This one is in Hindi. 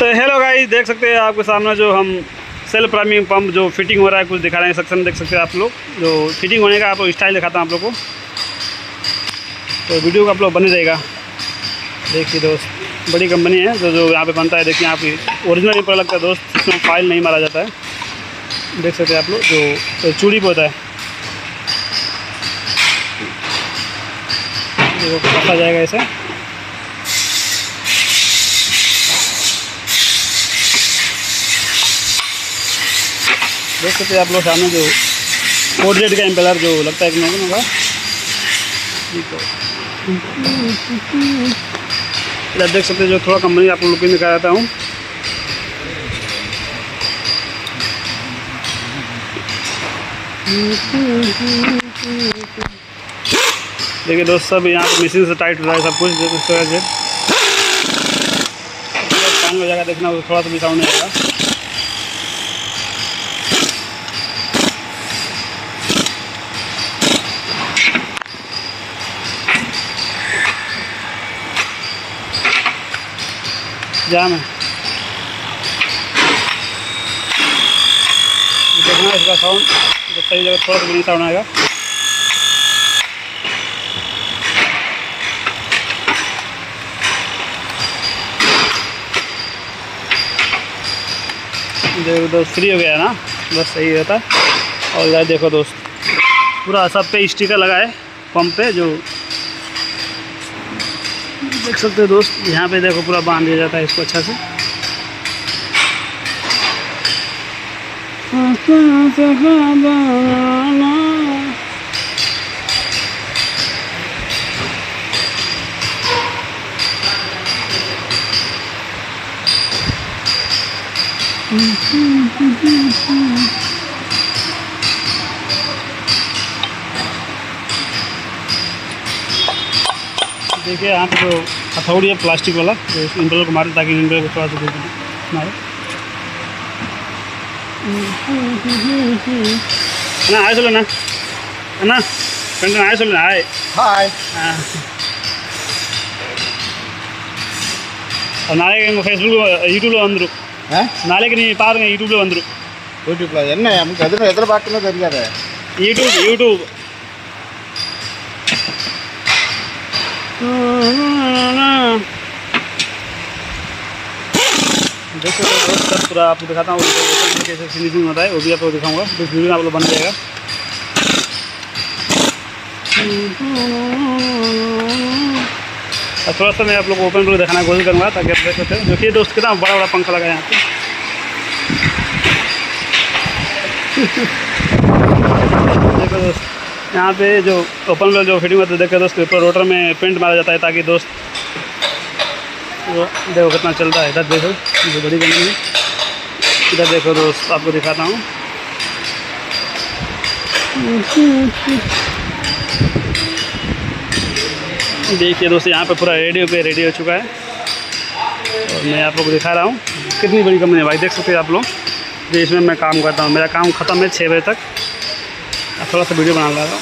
तो हेलो गाइस, देख सकते हैं आपके सामने जो हम सेल्फ प्राइमिंग पंप जो फिटिंग हो रहा है कुछ दिखा रहे हैं। सेक्शन देख सकते हैं आप लोग, जो फिटिंग होने का आप लोग स्टाइल दिखाता हूँ आप लोग को। तो वीडियो का आप लोग बने रहेगा। देखिए दोस्त, बड़ी कंपनी है जो यहाँ पे बनता है। देखिए यहाँ पे ओरिजिनल पेपर लगता है दोस्त, इसमें फाइल नहीं मारा जाता है। देख सकते हैं आप लोग, जो चूड़ी पे होता है जो फंसा जाएगा ऐसे। देख सकते हैं आप लोग सामने जो 4Z का इम्पेलर जो लगता है कि नहीं होगा। देख सकते हैं जो थोड़ा कंपनी आप लोग लुकिंग दिखा देता हूँ। देखिए दोस्त, सब यहाँ पे मशीन से टाइट हो रहा है सब कुछ। देख सकते हैं पानी हो जाएगा, देखना थोड़ा सा भी साउंड नहीं आएगा। जाम है, देखना इसका साउंड जब सही जगह थोड़ा सा भी नहीं साउंड आएगा। देखो दोस्त, फ्री हो गया है ना, बस सही रहता है। और यार देखो दोस्त, पूरा सब पे स्टिकर लगा है पंप पे, जो देख सकते हो दोस्त। यहाँ पे देखो पूरा बांध दिया जाता है इसको अच्छा से। देखिए यहाँ पे जो हथौड़ी है प्लास्टिक वाला, जो इस इम्पेलर को मारे ताकि इम्पेलर को थोड़ा सा दूर मारे ना। आए चलो ना ना कंटन, आए चलो ना आए। हाय ನಾಳೆಗೆ ಫೇಸ್ಬುಕ್ ಯೂಟ್ಯೂಬ್లో வந்துரு நாளைக்கு நீ பாருங்க, யூடியூப்ல வந்துரு. யூடியூப்ல என்ன நமக்கு எதில் பார்க்கணும் தெரியாது. यूट्यूब देखो दोस्त, पूरा आपको दिखाता हूँ कैसे फिनिशिंग होता है, वो भी आपको दिखाऊंगा। तो वीडियो में आप लोग बन जाएगा। और थोड़ा सा मैं आप लोग को ओपन करके दिखाना कोशिश करूँगा ताकि आप देख सकते हो। देखिए दोस्त, कितना बड़ा बड़ा पंखा लगा है यहाँ पे। देखो दोस्त, यहाँ पे जो ओपन में जो फिटिंग होता है, देखो दोस्त, ऊपर रोटर में पेंट मारा जाता है ताकि दोस्त वो देखो कितना चलता है। इधर देखो जो बड़ी कंपनी है, इधर देखो दोस्त, आपको दिखाता हूँ। देखिए दोस्त, यहाँ पे पूरा रेडी हो चुका है और मैं आप लोग को दिखा रहा हूँ कितनी बड़ी कंपनी है भाई। देख सकते हैं आप लोग, जो इसमें मैं काम करता हूँ। मेरा काम ख़त्म है 6 बजे तक। थोड़ा सा वीडियो बना रहा हूँ।